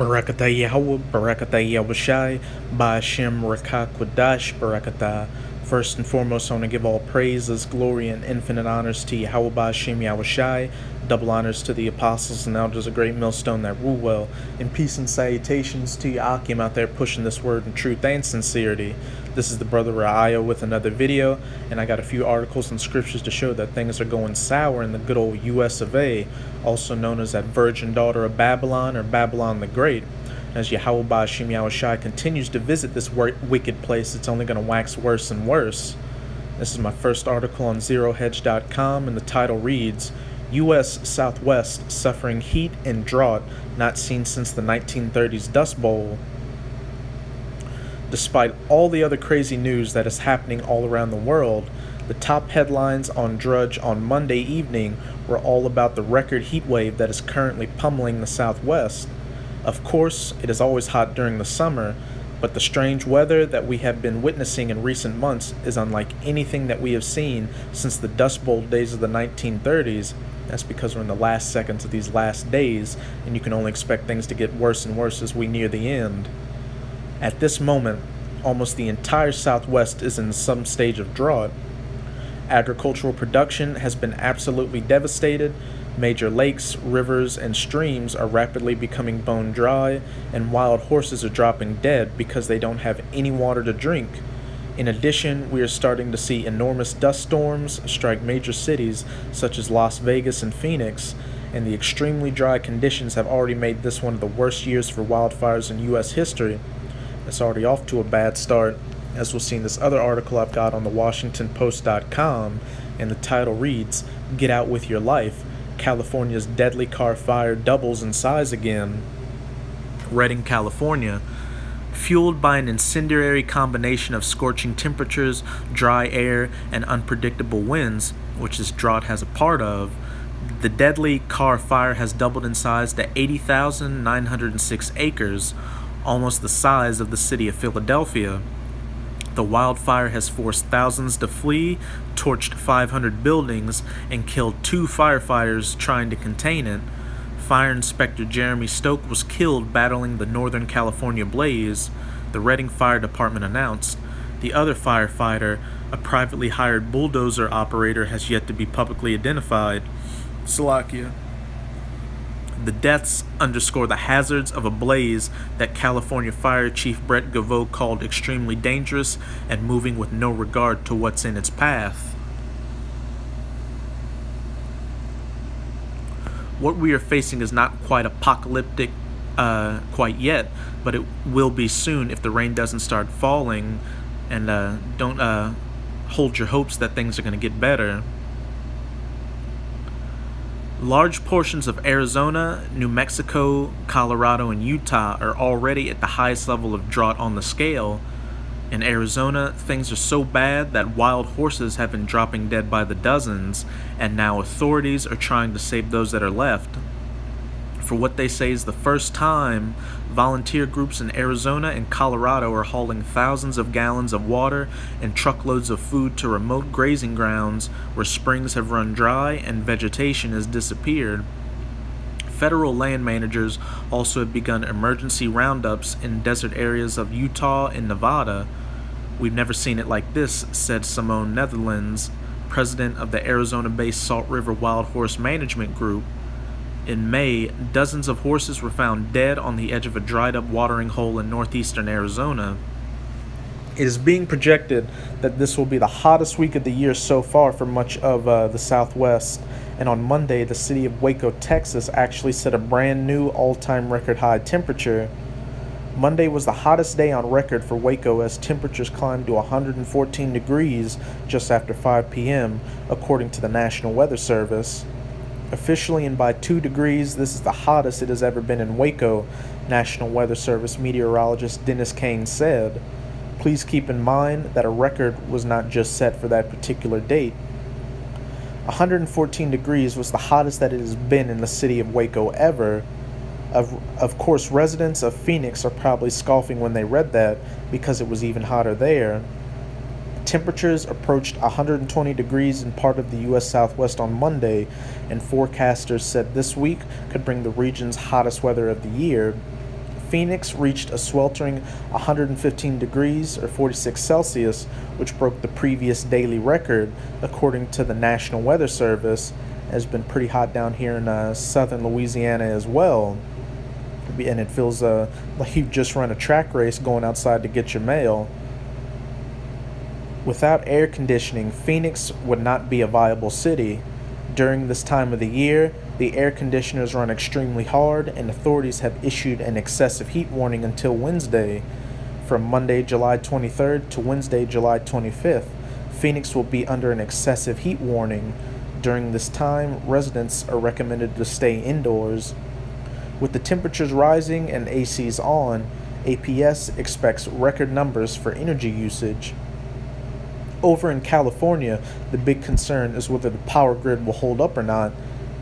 Barakata Yahweh, Barakata Yahushai, Ba'ashem Rakakwadash, Barakata. First and foremost, I want to give all praises, glory, and infinite honors to Yahweh Ba'ashem Yahushai, double honors to the apostles and elders of Great Millstone that rule well, and peace and salutations to Yakim out there pushing this word in truth and sincerity. This is the brother Ra'aya with another video, and I got a few articles and scriptures to show that things are going sour in the good old US of A, also known as that virgin daughter of Babylon or Babylon the Great. As Yahweh Ba'ashem Yahushai continues to visit this wicked place, it's only going to wax worse and worse. This is my first article on ZeroHedge.com, and the title reads, U.S. Southwest suffering heat and drought not seen since the 1930s Dust Bowl. Despite all the other crazy news that is happening all around the world, the top headlines on Drudge on Monday evening were all about the record heat wave that is currently pummeling the Southwest. Of course, it is always hot during the summer, but the strange weather that we have been witnessing in recent months is unlike anything that we have seen since the Dust Bowl days of the 1930s. That's because we're in the last seconds of these last days, and you can only expect things to get worse and worse as we near the end. At this moment, almost the entire Southwest is in some stage of drought. Agricultural production has been absolutely devastated. Major lakes, rivers, and streams are rapidly becoming bone dry, and wild horses are dropping dead because they don't have any water to drink. In addition, we are starting to see enormous dust storms strike major cities such as Las Vegas and Phoenix, and the extremely dry conditions have already made this one of the worst years for wildfires in U.S. history. It's already off to a bad start, as we'll see in this other article I've got on the WashingtonPost.com, and the title reads, Get Out With Your Life. California's deadly car fire doubles in size again. Redding, California. Fueled by an incendiary combination of scorching temperatures, dry air, and unpredictable winds, which this drought has a part of, the deadly car fire has doubled in size to 80,906 acres, almost the size of the city of Philadelphia. The wildfire has forced thousands to flee, torched 500 buildings, and killed 2 firefighters trying to contain it. Fire Inspector Jeremy Stoke was killed battling the Northern California blaze, the Redding Fire Department announced. The other firefighter, a privately hired bulldozer operator, has yet to be publicly identified. Slovakia. The deaths underscore the hazards of a blaze that California Fire Chief Brett Gavot called extremely dangerous and moving with no regard to what's in its path. What we are facing is not quite apocalyptic quite yet, but it will be soon if the rain doesn't start falling, and don't hold your hopes that things are going to get better. Large portions of Arizona, New Mexico, Colorado, and Utah are already at the highest level of drought on the scale. In Arizona, things are so bad that wild horses have been dropping dead by the dozens, and now authorities are trying to save those that are left. For what they say is the first time, volunteer groups in Arizona and Colorado are hauling thousands of gallons of water and truckloads of food to remote grazing grounds where springs have run dry and vegetation has disappeared. Federal land managers also have begun emergency roundups in desert areas of Utah and Nevada. We've never seen it like this, said Simone Netherlands, president of the Arizona-based Salt River Wild Horse Management Group. In May, dozens of horses were found dead on the edge of a dried-up watering hole in northeastern Arizona. It is being projected that this will be the hottest week of the year so far for much of the Southwest, and on Monday, the city of Waco, Texas, actually set a brand new all-time record high temperature. Monday was the hottest day on record for Waco as temperatures climbed to 114 degrees just after 5 p.m., according to the National Weather Service. Officially and by 2 degrees, this is the hottest it has ever been in Waco, National Weather Service meteorologist Dennis Kane said. Please keep in mind that a record was not just set for that particular date. 114 degrees was the hottest that it has been in the city of Waco ever. Of course, residents of Phoenix are probably scoffing when they read that because it was even hotter there. Temperatures approached 120 degrees in part of the U.S. Southwest on Monday, and forecasters said this week could bring the region's hottest weather of the year. Phoenix reached a sweltering 115 degrees or 46 Celsius, which broke the previous daily record, according to the National Weather Service. It's been pretty hot down here in southern Louisiana as well. And it feels like you've just run a track race going outside to get your mail. Without air conditioning, Phoenix would not be a viable city. During this time of the year, the air conditioners run extremely hard, and authorities have issued an excessive heat warning until Wednesday. From Monday, July 23rd to Wednesday, July 25th, Phoenix will be under an excessive heat warning. During this time, residents are recommended to stay indoors. With the temperatures rising and ACs on, APS expects record numbers for energy usage. Over in California, the big concern is whether the power grid will hold up or not,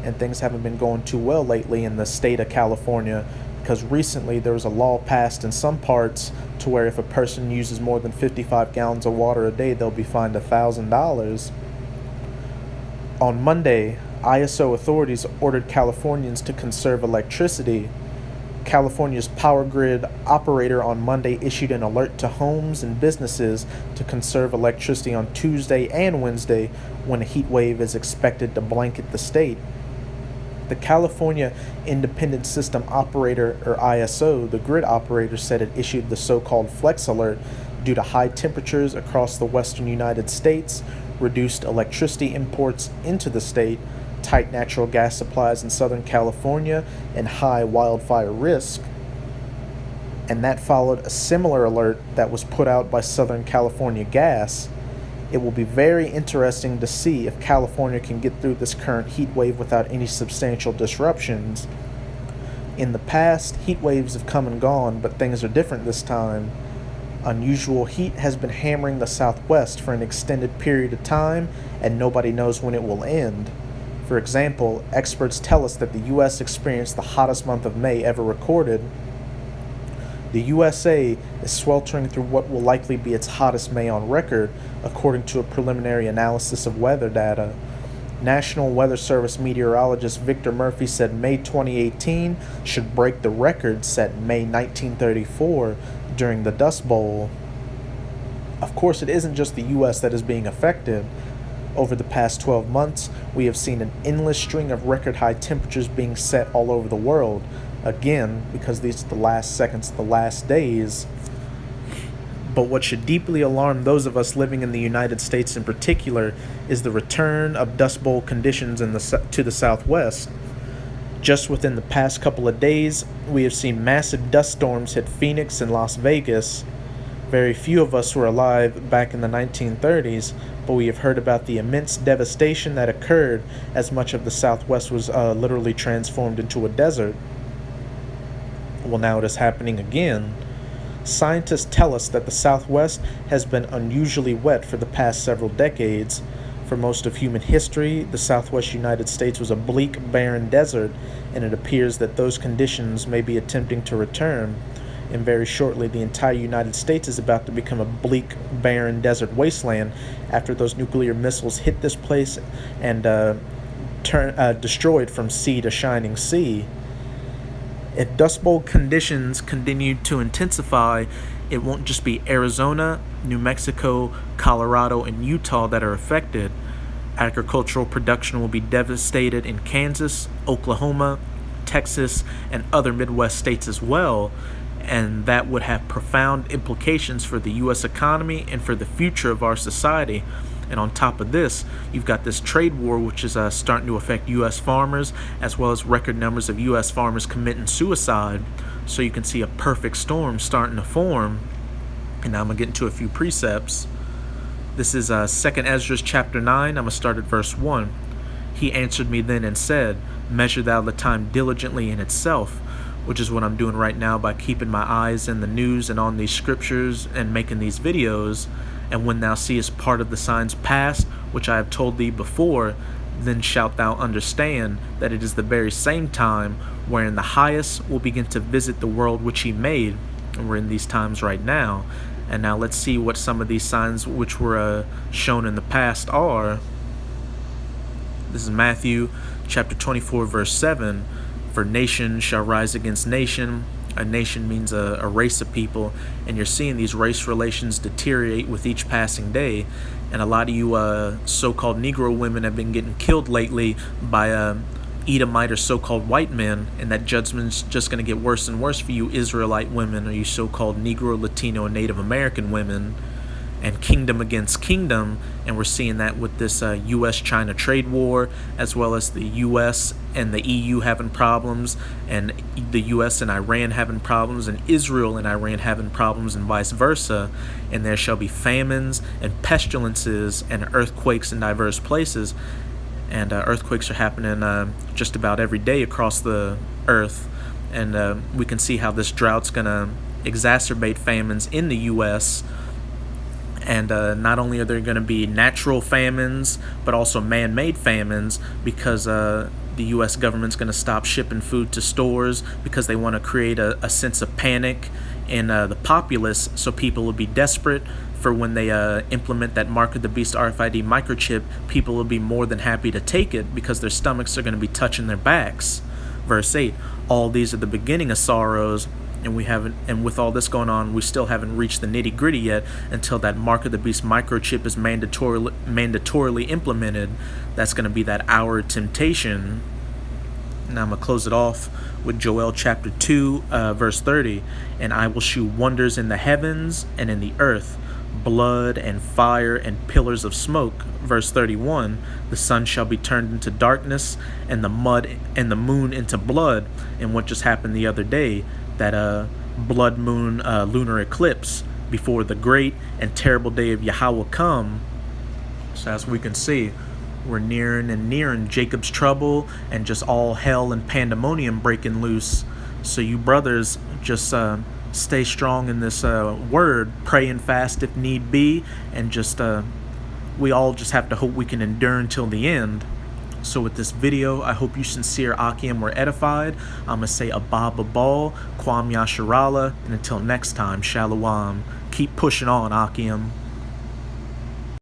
and things haven't been going too well lately in the state of California, because recently there was a law passed in some parts to where if a person uses more than 55 gallons of water a day, they'll be fined $1,000. On Monday, ISO authorities ordered Californians to conserve electricity. California's power grid operator on Monday issued an alert to homes and businesses to conserve electricity on Tuesday and Wednesday when a heat wave is expected to blanket the state. The California Independent System Operator, or ISO, the grid operator, said it issued the so-called flex alert due to high temperatures across the western United States, reduced electricity imports into the state, tight natural gas supplies in Southern California, and high wildfire risk. And that followed a similar alert that was put out by Southern California Gas. It will be very interesting to see if California can get through this current heat wave without any substantial disruptions. In the past, heat waves have come and gone, but things are different this time. Unusual heat has been hammering the Southwest for an extended period of time, and nobody knows when it will end. For example, experts tell us that the U.S. experienced the hottest month of May ever recorded. The USA is sweltering through what will likely be its hottest May on record, according to a preliminary analysis of weather data. National Weather Service meteorologist Victor Murphy said May 2018 should break the record set May 1934 during the Dust Bowl. Of course, it isn't just the U.S. that is being affected. Over the past 12 months, we have seen an endless string of record-high temperatures being set all over the world. Again, because these are the last seconds, the last days. But what should deeply alarm those of us living in the United States in particular is the return of Dust Bowl conditions to the Southwest. Just within the past couple of days, we have seen massive dust storms hit Phoenix and Las Vegas. Very few of us were alive back in the 1930s, but we have heard about the immense devastation that occurred as much of the Southwest was literally transformed into a desert. Well, now it is happening again. Scientists tell us that the Southwest has been unusually wet for the past several decades. For most of human history, the Southwest United States was a bleak, barren desert, and it appears that those conditions may be attempting to return. And very shortly, the entire United States is about to become a bleak, barren desert wasteland after those nuclear missiles hit this place and destroyed from sea to shining sea. If Dust Bowl conditions continue to intensify, it won't just be Arizona, New Mexico, Colorado, and Utah that are affected. Agricultural production will be devastated in Kansas, Oklahoma, Texas, and other Midwest states as well, and that would have profound implications for the U.S. economy and for the future of our society. And on top of this, you've got this trade war, which is starting to affect U.S. farmers, as well as record numbers of U.S. farmers committing suicide. So you can see a perfect storm starting to form. And now I'm going to get into a few precepts. This is 2 Ezra chapter 9. I'm going to start at verse 1. He answered me then and said, Measure thou the time diligently in itself, which is what I'm doing right now by keeping my eyes in the news and on these scriptures and making these videos. And when thou seest part of the signs past, which I have told thee before, then shalt thou understand that it is the very same time wherein the Highest will begin to visit the world which he made. And we're in these times right now. And now let's see what some of these signs which were shown in the past are. This is Matthew chapter 24, verse 7. For nation shall rise against nation, A nation means a race of people, and you're seeing these race relations deteriorate with each passing day. And a lot of you so-called Negro women have been getting killed lately by Edomite or so-called white men, and that judgment's just going to get worse and worse for you Israelite women, or you so-called Negro, Latino, and Native American women. And kingdom against kingdom, and we're seeing that with this U.S.-China trade war, as well as the U.S. and the EU having problems, and the U.S. and Iran having problems, and Israel and Iran having problems, and vice versa. And there shall be famines and pestilences and earthquakes in diverse places, and earthquakes are happening just about every day across the earth, and we can see how this drought's going to exacerbate famines in the U.S., and not only are there going to be natural famines, but also man-made famines, because the U.S. government's going to stop shipping food to stores because they want to create a sense of panic in the populace, so people will be desperate for when they implement that Mark of the Beast RFID microchip. People will be more than happy to take it because their stomachs are going to be touching their backs. Verse 8, all these are the beginning of sorrows, and with all this going on, we still haven't reached the nitty-gritty yet until that Mark of the Beast microchip is mandatorily implemented. That's going to be that hour of temptation. Now I'm going to close it off with Joel chapter 2, verse 30. And I will shew wonders in the heavens and in the earth, blood and fire and pillars of smoke. Verse 31, the sun shall be turned into darkness, and the mud and the moon into blood. And what just happened the other day, that blood moon lunar eclipse before the great and terrible day of Yahweh come. So as we can see, we're nearing Jacob's trouble, and just all hell and pandemonium breaking loose. So you brothers, just stay strong in this word, pray and fast if need be, and just we all just have to hope we can endure until the end. So with this video, I hope you sincere Akim were edified. I'm going to say Abba Babal, Kwam Yasharala, and until next time, Shalom. Keep pushing on, Akim.